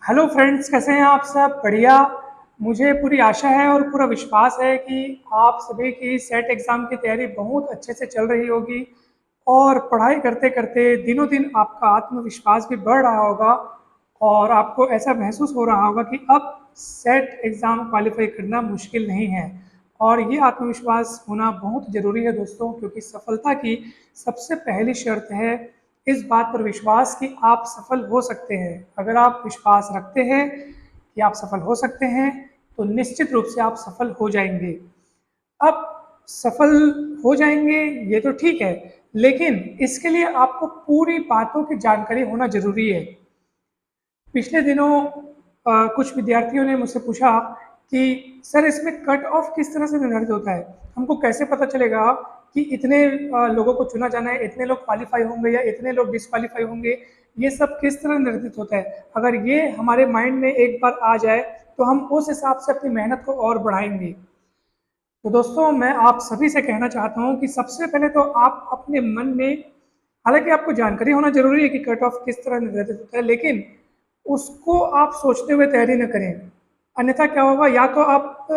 Hello friends, कैसे हैं आप सब? बढ़िया। मुझे पूरी आशा है और पूरा विश्वास है कि आप सभी की सेट एग्ज़ाम की तैयारी बहुत अच्छे से चल रही होगी और पढ़ाई करते करते दिनों दिन आपका आत्मविश्वास भी बढ़ रहा होगा और आपको ऐसा महसूस हो रहा होगा कि अब सेट एग्ज़ाम क्वालिफाई करना मुश्किल नहीं है। और ये आत्मविश्वास होना बहुत ज़रूरी है दोस्तों, क्योंकि सफलता की सबसे पहली शर्त है इस बात पर विश्वास कि आप सफल हो सकते हैं। अगर आप विश्वास रखते हैं कि आप सफल हो सकते हैं तो निश्चित रूप से आप सफल हो जाएंगे। अब सफल हो जाएंगे ये तो ठीक है, लेकिन इसके लिए आपको पूरी बातों की जानकारी होना जरूरी है। पिछले दिनों कुछ विद्यार्थियों ने मुझसे पूछा कि सर, इसमें कट ऑफ किस तरह से निर्धारित होता है? हमको कैसे पता चलेगा कि इतने लोगों को चुना जाना है, इतने लोग क्वालिफाई होंगे या इतने लोग डिसक्वालीफाई होंगे? ये सब किस तरह निर्धारित होता है? अगर ये हमारे माइंड में एक बार आ जाए तो हम उस हिसाब से अपनी मेहनत को और बढ़ाएंगे। तो दोस्तों, मैं आप सभी से कहना चाहता हूँ कि सबसे पहले तो आप अपने मन में, हालांकि आपको जानकारी होना जरूरी है कि कट ऑफ किस तरह निर्धारित होता है, लेकिन उसको आप सोचते हुए तैयारी न करें। अन्यथा क्या होगा, या तो आप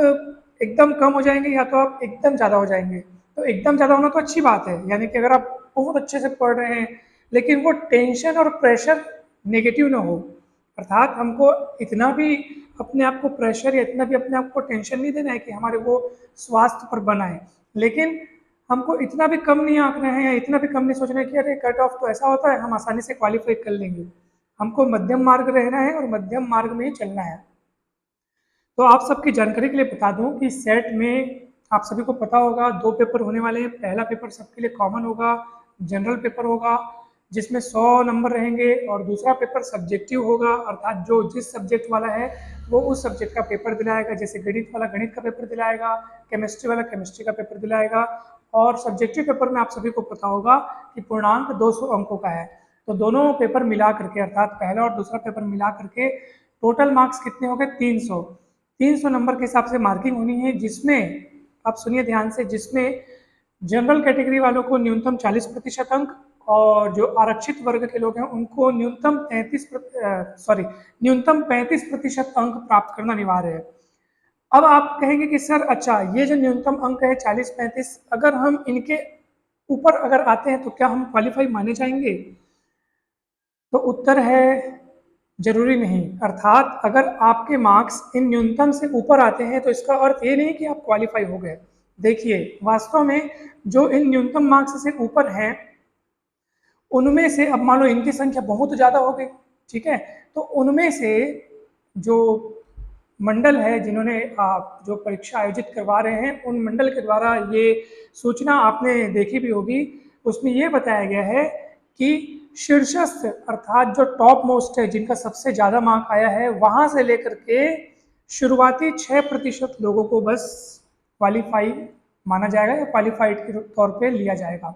एकदम कम हो जाएंगे या तो आप एकदम ज़्यादा हो जाएंगे। तो एकदम ज़्यादा होना तो अच्छी बात है, यानी कि अगर आप बहुत अच्छे से पढ़ रहे हैं लेकिन वो टेंशन और प्रेशर नेगेटिव ना हो। अर्थात हमको इतना भी अपने आप को प्रेशर या इतना भी अपने आप को टेंशन नहीं देना है कि हमारे वो स्वास्थ्य पर बनाए, लेकिन हमको इतना भी कम नहीं आंकना है या इतना भी कम नहीं सोचना है कि अरे कट ऑफ तो ऐसा होता है, हम आसानी से क्वालिफाई कर लेंगे। हमको मध्यम मार्ग रहना है और मध्यम मार्ग में ही चलना है। तो आप सबकी जानकारी के लिए बता दूं कि सेट में आप सभी को पता होगा दो पेपर होने वाले हैं। पहला पेपर सबके लिए कॉमन होगा, जनरल पेपर होगा जिसमें 100 नंबर रहेंगे, और दूसरा पेपर सब्जेक्टिव होगा, अर्थात जो जिस सब्जेक्ट वाला है वो उस सब्जेक्ट का पेपर दिलाएगा। जैसे गणित वाला गणित का पेपर दिलाएगा, केमिस्ट्री वाला केमिस्ट्री का पेपर दिलाएगा। और सब्जेक्टिव पेपर में आप सभी को पता होगा कि पूर्णांक 200 अंकों का है। तो दोनों पेपर मिला करके, अर्थात पहला और दूसरा पेपर मिला करके टोटल मार्क्स कितने हो गए? 300। 300 नंबर के हिसाब से मार्किंग होनी है, जिसमें आप सुनिए ध्यान से, जिसमें जनरल कैटेगरी वालों को न्यूनतम 40% अंक और जो आरक्षित वर्ग के लोग हैं उनको न्यूनतम 35% अंक प्राप्त करना अनिवार्य है। अब आप कहेंगे कि सर अच्छा, ये जो न्यूनतम अंक है 40-35, अगर हम इनके ऊपर अगर आते हैं तो क्या हम क्वालिफाई माने जाएंगे? तो उत्तर है जरूरी नहीं। अर्थात अगर आपके मार्क्स इन न्यूनतम से ऊपर आते हैं तो इसका अर्थ ये नहीं कि आप क्वालिफाई हो गए। देखिए, वास्तव में जो इन न्यूनतम मार्क्स से ऊपर हैं उनमें से, अब मान लो इनकी संख्या बहुत ज़्यादा हो गई, ठीक है, तो उनमें से जो मंडल है जिन्होंने जो परीक्षा आयोजित करवा रहे हैं, उन मंडल के द्वारा ये सूचना आपने देखी भी होगी। उसमें ये बताया गया है कि शीर्षस्थ, अर्थात जो टॉप मोस्ट है, जिनका सबसे ज़्यादा मार्क आया है, वहाँ से लेकर के शुरुआती 6% लोगों को बस क्वालिफाई माना जाएगा या क्वालिफाइड के तौर पे लिया जाएगा।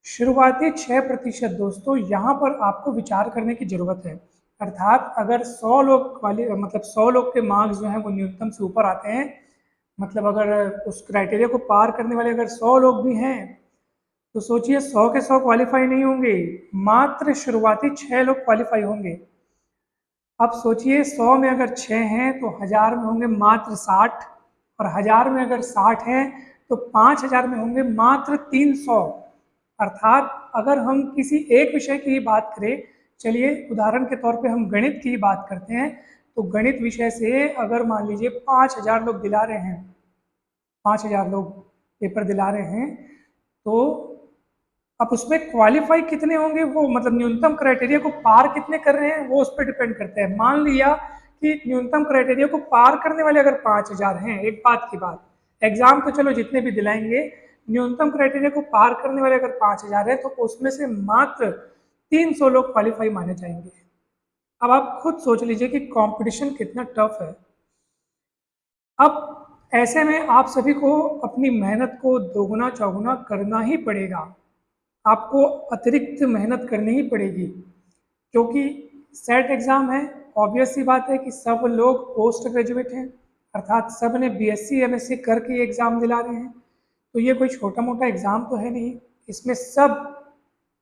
शुरुआती 6% दोस्तों, यहाँ पर आपको विचार करने की जरूरत है। अर्थात अगर 100 लोग मतलब 100 लोग के मार्क्स जो हैं वो न्यूनतम से ऊपर आते हैं, मतलब अगर उस क्राइटेरिया को पार करने वाले अगर 100 लोग भी हैं, तो सोचिए 100 के 100 क्वालिफाई नहीं होंगे, मात्र शुरुआती 6 लोग क्वालिफाई होंगे। अब सोचिए 100 में अगर 6 हैं तो 1000 में होंगे मात्र 60, और 1000 में अगर 60 हैं तो 5000 में होंगे मात्र 300। अर्थात अगर हम किसी एक विषय की ही बात करें, चलिए उदाहरण के तौर पे हम गणित की ही बात करते हैं, तो गणित विषय से अगर मान लीजिए 5000 लोग दिला रहे हैं, 5000 लोग पेपर दिला रहे हैं, तो अब उसमें क्वालिफाई कितने होंगे, वो मतलब न्यूनतम क्राइटेरिया को पार कितने कर रहे हैं वो उस पर डिपेंड करते हैं। मान लिया कि न्यूनतम क्राइटेरिया को पार करने वाले अगर 5000 हैं, एक बात की बात, एग्जाम तो चलो जितने भी दिलाएंगे, न्यूनतम क्राइटेरिया को पार करने वाले अगर 5000 है तो उसमें से मात्र 300 लोग क्वालिफाई माने जाएंगे। अब आप खुद सोच लीजिए कि कंपटीशन कितना टफ है। अब ऐसे में आप सभी को अपनी मेहनत को दोगुना चौगुना करना ही पड़ेगा। आपको अतिरिक्त मेहनत करनी ही पड़ेगी, क्योंकि सेट एग्ज़ाम है। ऑब्वियस सी बात है कि सब लोग पोस्ट ग्रेजुएट हैं, अर्थात सब ने बीएससी एमएससी करके ये एग्ज़ाम दिला रहे हैं। तो ये कोई छोटा मोटा एग्ज़ाम तो है नहीं, इसमें सब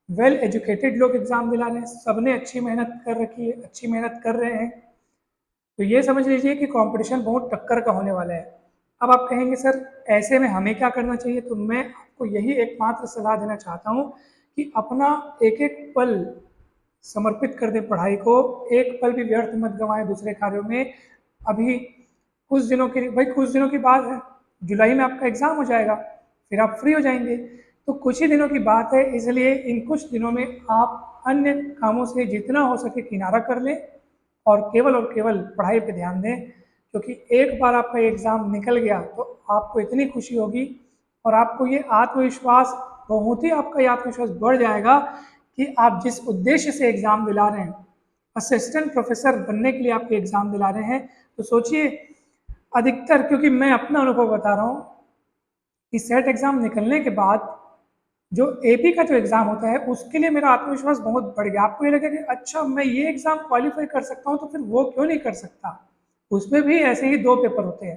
वेल एजुकेटेड लोग एग्ज़ाम दिला रहे हैं, सब ने अच्छी मेहनत कर रखी है, अच्छी मेहनत कर रहे हैं। तो ये समझ लीजिए कि कंपटीशन बहुत टक्कर का होने वाला है। अब आप कहेंगे सर ऐसे में हमें क्या करना चाहिए? तो मैं आपको यही एकमात्र सलाह देना चाहता हूँ कि अपना एक-एक पल समर्पित कर दें पढ़ाई को, एक पल भी व्यर्थ मत गँवाएँ दूसरे कार्यों में। अभी कुछ दिनों के लिए, भाई कुछ दिनों की बात है, जुलाई में आपका एग्ज़ाम हो जाएगा, फिर आप फ्री हो जाएँगे। तो कुछ ही दिनों की बात है, इसलिए इन कुछ दिनों में आप अन्य कामों से जितना हो सके किनारा कर लें और केवल पढ़ाई पे ध्यान दें, क्योंकि एक बार आपका एग्ज़ाम निकल गया तो आपको इतनी खुशी होगी और आपको ये आत्मविश्वास, बहुत ही आपका ये आत्मविश्वास बढ़ जाएगा कि आप जिस उद्देश्य से एग्ज़ाम दिला रहे हैं, असिस्टेंट प्रोफेसर बनने के लिए आप ये एग्ज़ाम दिला रहे हैं, तो सोचिए अधिकतर, क्योंकि मैं अपना अनुभव बता रहा हूँ कि सेट एग्ज़ाम निकलने के बाद जो एपी का जो एग्ज़ाम होता है उसके लिए मेरा आत्मविश्वास बहुत बढ़ गया। आपको ये लगेगा कि अच्छा मैं ये एग्ज़ाम क्वालिफ़ाई कर सकता हूँ तो फिर वो क्यों नहीं कर सकता? उसमें भी ऐसे ही 2 पेपर होते हैं।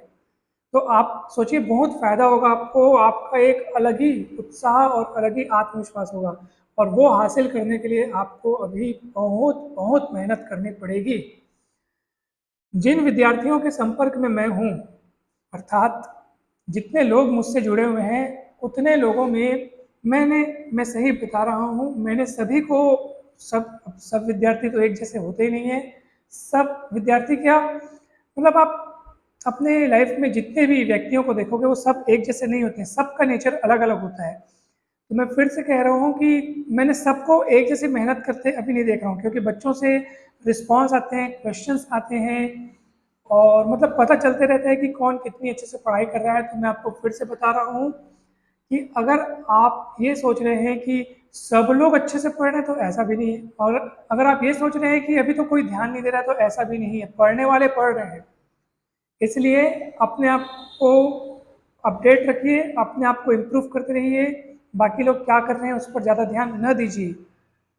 तो आप सोचिए बहुत फ़ायदा होगा आपको, आपका एक अलग ही उत्साह और अलग ही आत्मविश्वास होगा और वो हासिल करने के लिए आपको अभी बहुत मेहनत करनी पड़ेगी। जिन विद्यार्थियों के संपर्क में मैं हूँ, अर्थात जितने लोग मुझसे जुड़े हुए हैं, उतने लोगों में मैं सही बता रहा हूँ, मैंने सभी को, सब विद्यार्थी तो एक जैसे होते ही नहीं हैं। सब विद्यार्थी क्या, मतलब आप अपने लाइफ में जितने भी व्यक्तियों को देखोगे वो सब एक जैसे नहीं होते हैं, सबका नेचर अलग-अलग होता है। तो मैं फिर से कह रहा हूँ कि मैंने सबको एक जैसी मेहनत करते अभी नहीं देख रहा हूँ, क्योंकि बच्चों से रिस्पॉन्स आते हैं, क्वेश्चंस आते हैं और मतलब पता चलते रहता है कि कौन कितनी अच्छे से पढ़ाई कर रहा है। तो मैं आपको फिर से बता रहा हूँ कि अगर आप ये सोच रहे हैं कि सब लोग अच्छे से पढ़ रहे हैं तो ऐसा भी नहीं है, और अगर आप ये सोच रहे हैं कि अभी तो कोई ध्यान नहीं दे रहा है तो ऐसा भी नहीं है, पढ़ने वाले पढ़ रहे हैं। इसलिए अपने आप को अपडेट रखिए, अपने आप को इम्प्रूव करते रहिए, बाकी लोग क्या कर रहे हैं उस पर ज़्यादा ध्यान न दीजिए।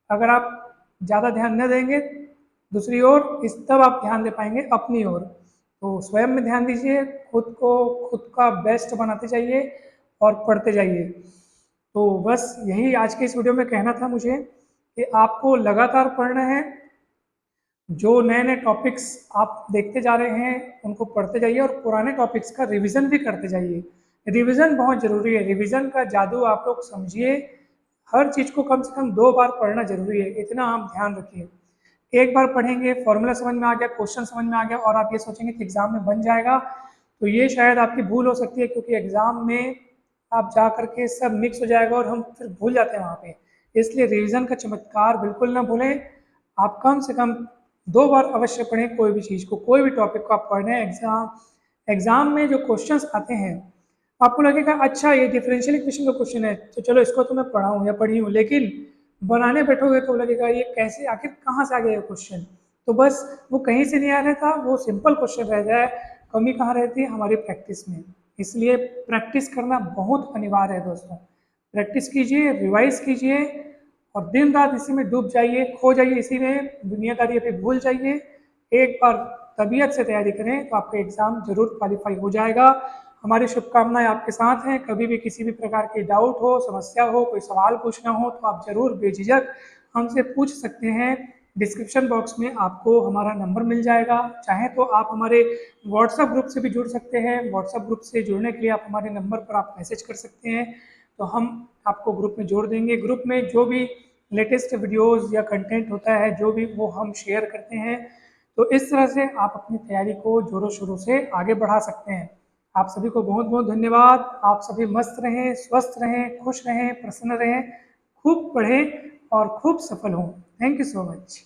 अगर आप ज़्यादा ध्यान न देंगे दूसरी ओर, इस तब आप ध्यान दे पाएंगे अपनी ओर। तो स्वयं में ध्यान दीजिए, खुद का बेस्ट बनाते जाइए और पढ़ते जाइए। तो बस यही आज के इस वीडियो में कहना था मुझे कि आपको लगातार पढ़ना है, जो नए-नए टॉपिक्स आप देखते जा रहे हैं, उनको पढ़ते जाइए और पुराने टॉपिक्स का रिवीजन भी करते जाइए। रिवीजन बहुत ज़रूरी है, रिवीजन का जादू आप लोग समझिए, हर चीज़ को कम से कम 2 बार पढ़ना ज़रूरी है, इतना आप ध्यान रखिए। एक बार पढ़ेंगे, फॉर्मूला समझ में आ गया, क्वेश्चन समझ में आ गया और आप ये सोचेंगे कि एग्ज़ाम में बन जाएगा, तो ये शायद आपकी भूल हो सकती है, क्योंकि एग्ज़ाम में आप जा कर के सब मिक्स हो जाएगा और हम फिर भूल जाते हैं वहाँ पे। इसलिए रिवीजन का चमत्कार बिल्कुल ना भूलें। आप कम से कम 2 बार अवश्य पढ़ें कोई भी चीज़ को, कोई भी टॉपिक को आप पढ़ रहे हैं। एग्ज़ाम में जो क्वेश्चंस आते हैं, आपको लगेगा अच्छा ये डिफरेंशियल इक्वेशन का क्वेश्चन है, तो चलो इसको तो मैं पढ़ा हूँ या पढ़ी हूँ, लेकिन बनाने बैठोगे तो लगेगा ये कैसे, आखिर कहाँ से आ गया ये क्वेश्चन? तो बस वो कहीं से नहीं आ रहा था, वो सिंपल क्वेश्चन रह जाए। कमी कहाँ रहती है? हमारी प्रैक्टिस में। इसलिए प्रैक्टिस करना बहुत अनिवार्य है दोस्तों। प्रैक्टिस कीजिए, रिवाइज़ कीजिए और दिन रात इसी में डूब जाइए, खो जाइए इसी में, दुनियादारी अभी भूल जाइए। एक बार तबीयत से तैयारी करें तो आपका एग्ज़ाम ज़रूर क्वालिफाई हो जाएगा। हमारी शुभकामनाएँ आपके साथ हैं। कभी भी किसी भी प्रकार की डाउट हो, समस्या हो, कोई सवाल पूछना हो तो आप ज़रूर बेझिझक हमसे पूछ सकते हैं। डिस्क्रिप्शन बॉक्स में आपको हमारा नंबर मिल जाएगा। चाहें तो आप हमारे व्हाट्सएप ग्रुप से भी जुड़ सकते हैं। व्हाट्सएप ग्रुप से जुड़ने के लिए आप हमारे नंबर पर आप मैसेज कर सकते हैं, तो हम आपको ग्रुप में जोड़ देंगे। ग्रुप में जो भी लेटेस्ट वीडियोज़ या कंटेंट होता है, जो भी वो हम शेयर करते हैं। तो इस तरह से आप अपनी तैयारी को ज़ोरों शोरों से आगे बढ़ा सकते हैं। आप सभी को बहुत-बहुत धन्यवाद। आप सभी मस्त रहें, स्वस्थ रहें, खुश रहें, प्रसन्न रहें, खूब पढ़ें और खूब सफल हों। Thank you so much.